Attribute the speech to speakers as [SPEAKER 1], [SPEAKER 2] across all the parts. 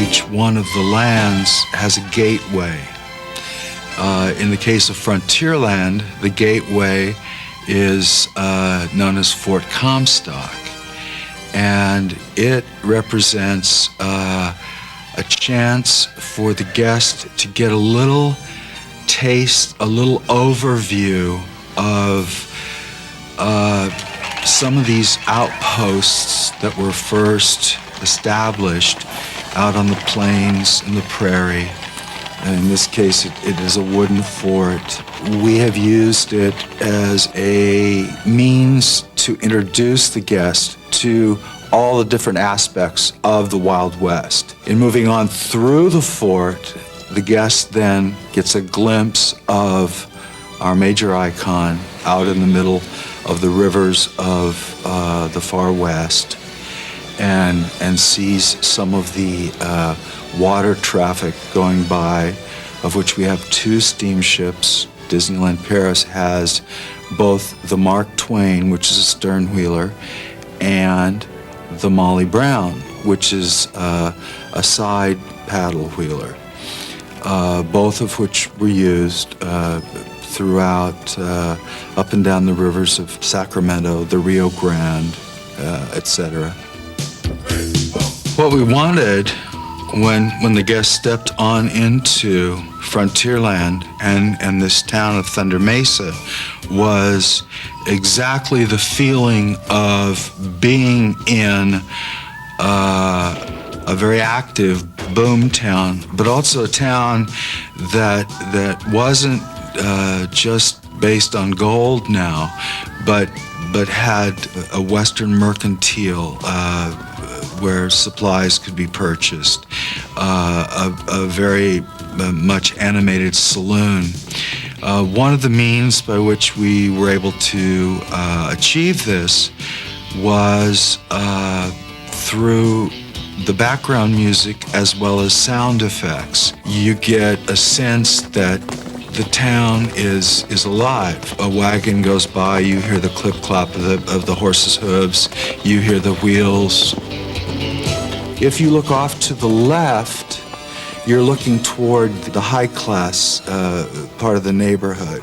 [SPEAKER 1] each one of the lands has a gateway. In the case of Frontierland, the gateway is known as Fort Comstock, and it represents a chance for the guest to get a little taste, a little overview of some of these outposts that were first established out on the plains and the prairie. And in this case, it is a wooden fort. We have used it as a means to introduce the guest to all the different aspects of the Wild West. In moving on through the fort, the guest then gets a glimpse of our major icon out in the middle of the rivers of the far west, and sees some of the water traffic going by, of which we have two steamships. Disneyland Paris has both the Mark Twain, which is a stern wheeler, and the Molly Brown, which is a side paddle wheeler, both of which were used throughout up and down the rivers of Sacramento, the Rio Grande, etc. What we wanted when the guest stepped on into Frontierland and this town of Thunder Mesa was exactly the feeling of being in a very active boom town, but also a town that wasn't just based on gold now, but had a Western mercantile where supplies could be purchased, a very much animated saloon. One of the means by which we were able to achieve this was through the background music as well as sound effects. You get a sense that the town is alive. A wagon goes by, you hear the clip-clop of the horse's hooves, you hear the wheels. If you look off to the left, you're looking toward the high-class part of the neighborhood.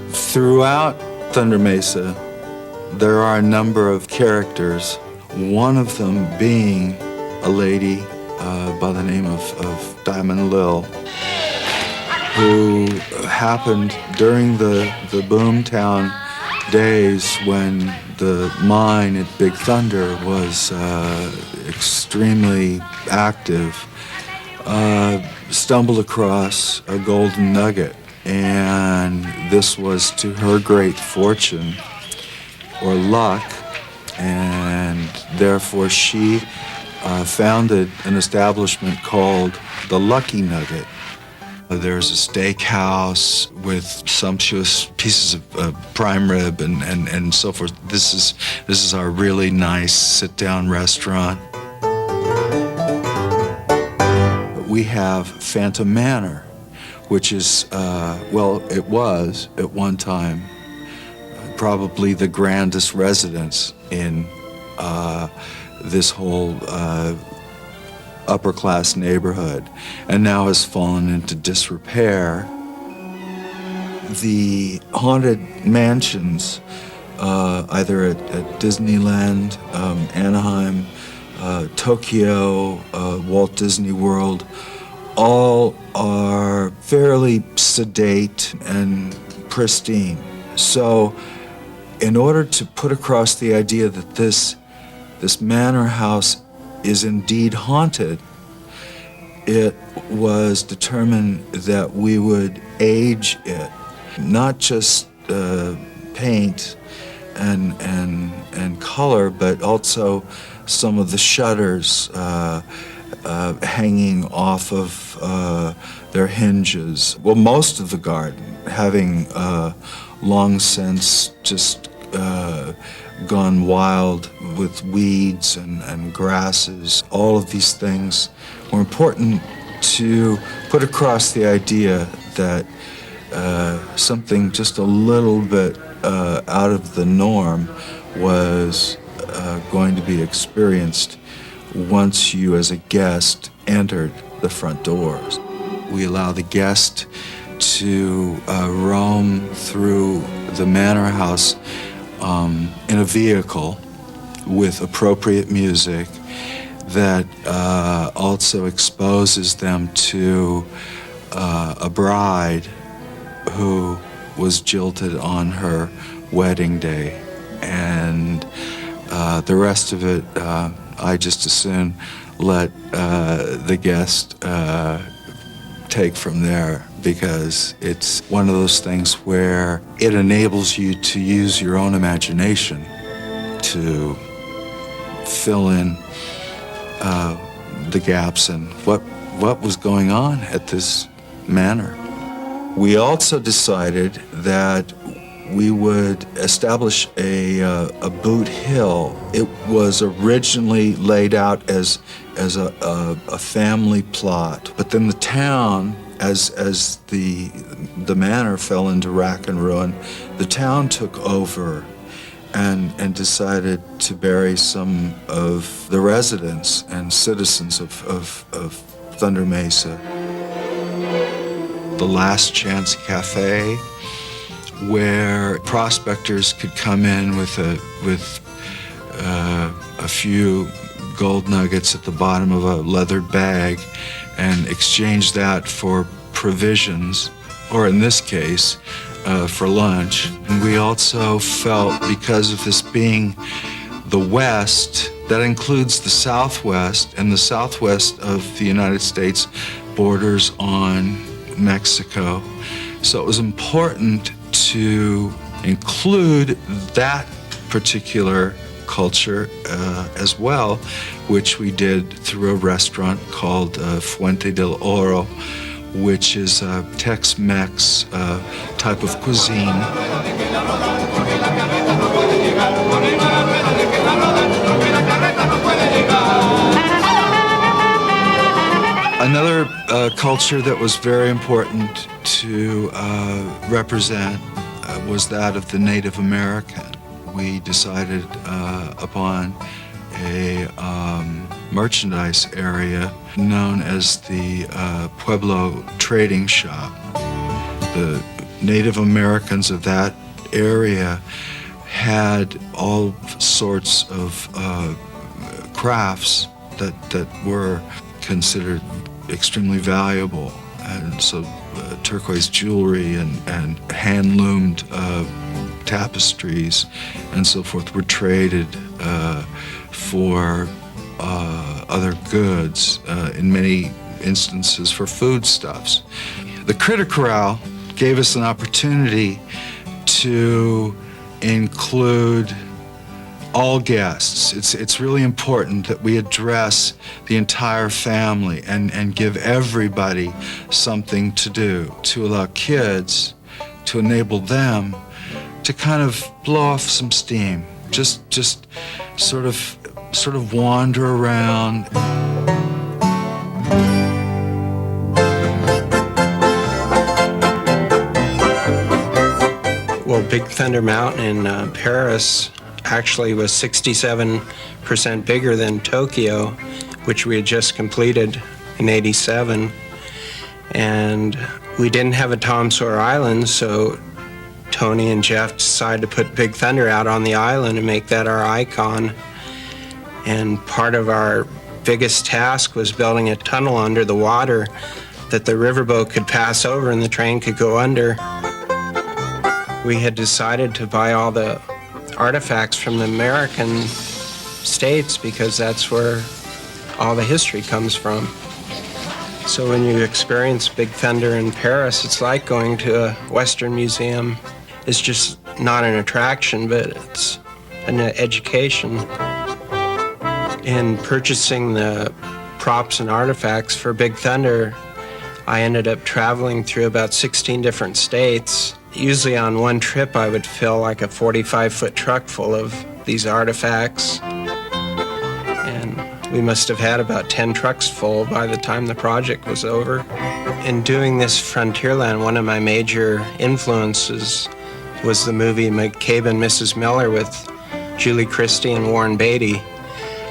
[SPEAKER 1] Throughout Thunder Mesa, there are a number of characters, one of them being a lady by the name of Diamond Lil, who happened during the boomtown days when the mine at Big Thunder was extremely active, stumbled across a golden nugget, and this was to her great fortune or luck, and therefore she founded an establishment called the Lucky Nugget. There's a steakhouse with sumptuous pieces of prime rib and so forth. This is our really nice sit-down restaurant. We have Phantom Manor, which is, it was at one time probably the grandest residence in this whole upper-class neighborhood, and now has fallen into disrepair. The haunted mansions, either at Disneyland, Anaheim, Tokyo, Walt Disney World, all are fairly sedate and pristine. So in order to put across the idea that this manor house is indeed haunted, it was determined that we would age it, not just paint and color, but also some of the shutters hanging off of their hinges. Well, most of the garden having long since just gone wild with weeds and grasses. All of these things were important to put across the idea that something just a little bit out of the norm was going to be experienced once you as a guest entered the front doors. We allow the guest to roam through the manor house in a vehicle with appropriate music that also exposes them to a bride who was jilted on her wedding day. And the rest of it, I just as soon let the guest take from there, because it's one of those things where it enables you to use your own imagination to fill in the gaps in what was going on at this manor. We also decided that we would establish a boot hill. It was originally laid out as a family plot, but then the town, as the manor fell into rack and ruin, the town took over and decided to bury some of the residents and citizens of Thunder Mesa. The Last Chance Cafe, where prospectors could come in with a few gold nuggets at the bottom of a leather bag and exchange that for provisions, or in this case, for lunch. And we also felt, because of this being the West, that includes the Southwest, and the Southwest of the United States borders on Mexico. So it was important to include that particular culture as well, which we did through a restaurant called Fuente del Oro, which is a Tex-Mex type of cuisine. Another culture that was very important to represent was that of the Native American. We decided upon a merchandise area known as the Pueblo Trading Shop. The Native Americans of that area had all sorts of crafts that were considered extremely valuable, and so turquoise jewelry and hand-loomed tapestries and so forth were traded for other goods, in many instances for foodstuffs. The Critter Corral gave us an opportunity to include all guests. It's really important that we address the entire family and give everybody something to do, to allow kids, to enable them to kind of blow off some steam, just sort of wander around.
[SPEAKER 2] Well, Big Thunder Mountain in Paris actually was 67% bigger than Tokyo, which we had just completed in '87. And we didn't have a Tom Sawyer Island, so Tony and Jeff decided to put Big Thunder out on the island and make that our icon. And part of our biggest task was building a tunnel under the water that the riverboat could pass over and the train could go under. We had decided to buy all the artifacts from the American states because that's where all the history comes from. So when you experience Big Thunder in Paris, it's like going to a Western museum. It's just not an attraction, but it's an education. In purchasing the props and artifacts for Big Thunder, I ended up traveling through about 16 different states. Usually on one trip, I would fill like a 45-foot truck full of these artifacts. And we must have had about 10 trucks full by the time the project was over. In doing this Frontierland, one of my major influences was the movie McCabe and Mrs. Miller with Julie Christie and Warren Beatty.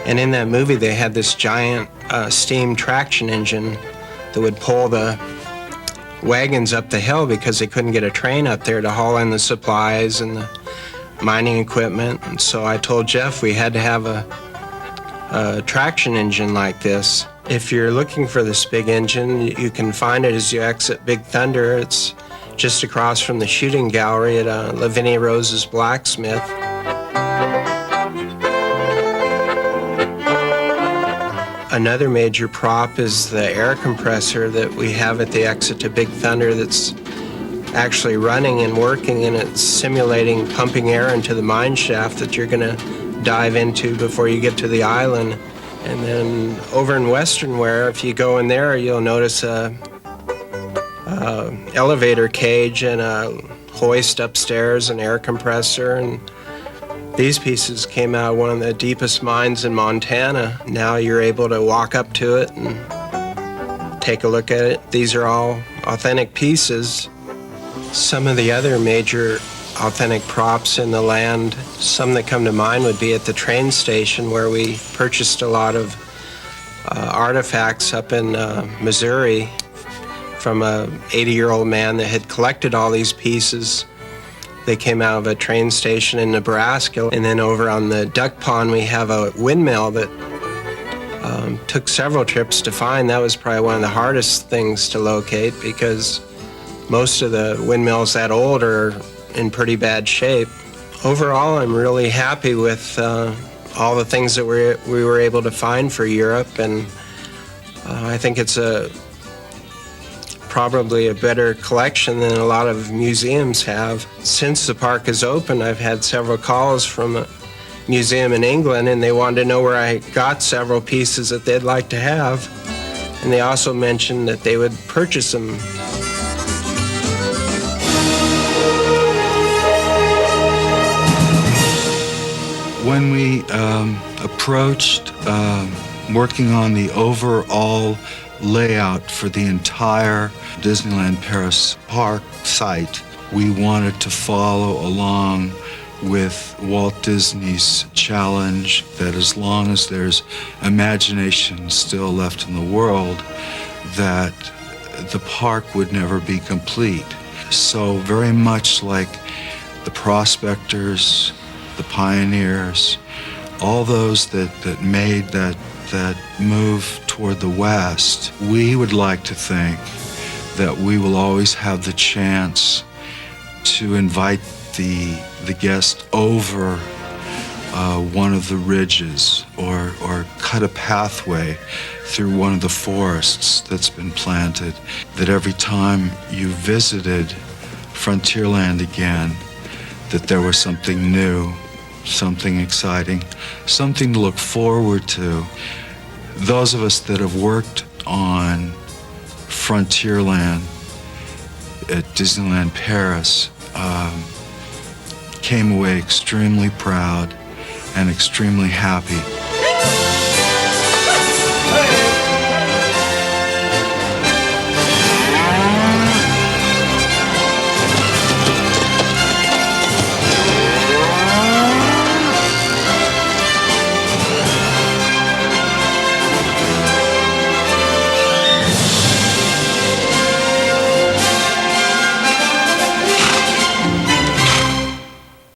[SPEAKER 2] And in that movie, they had this giant steam traction engine that would pull the wagons up the hill because they couldn't get a train up there to haul in the supplies and the mining equipment. And so I told Jeff we had to have a traction engine like this. If you're looking for this big engine, you can find it as you exit Big Thunder. It's just across from the shooting gallery at Lavinia Rose's blacksmith. Another major prop is the air compressor that we have at the exit to Big Thunder that's actually running and working, and it's simulating pumping air into the mine shaft that you're going to dive into before you get to the island. And then over in Western Wear, if you go in there, you'll notice a elevator cage and a hoist upstairs, an air compressor, and these pieces came out of one of the deepest mines in Montana. Now you're able to walk up to it and take a look at it. These are all authentic pieces. Some of the other major authentic props in the land, some that come to mind would be at the train station where we purchased a lot of artifacts up in Missouri from a 80-year-old man that had collected all these pieces. They came out of a train station in Nebraska. And then over on the duck pond, we have a windmill that took several trips to find. That was probably one of the hardest things to locate because most of the windmills that old are in pretty bad shape. Overall, I'm really happy with all the things that we were able to find for Europe, and I think it's probably a better collection than a lot of museums have. Since the park is open, I've had several calls from a museum in England, and they wanted to know where I got several pieces that they'd like to have, and they also mentioned that they would purchase them.
[SPEAKER 1] When we approached working on the overall layout for the entire Disneyland Paris park site, we wanted to follow along with Walt Disney's challenge that as long as there's imagination still left in the world, that the park would never be complete. So very much like the prospectors, the pioneers, all those that made that move toward the West, we would like to think that we will always have the chance to invite the guest over one of the ridges or cut a pathway through one of the forests that's been planted, that every time you visited Frontierland again, that there was something new, something exciting, something to look forward to. Those of us that have worked on Frontierland at Disneyland Paris came away extremely proud and extremely happy.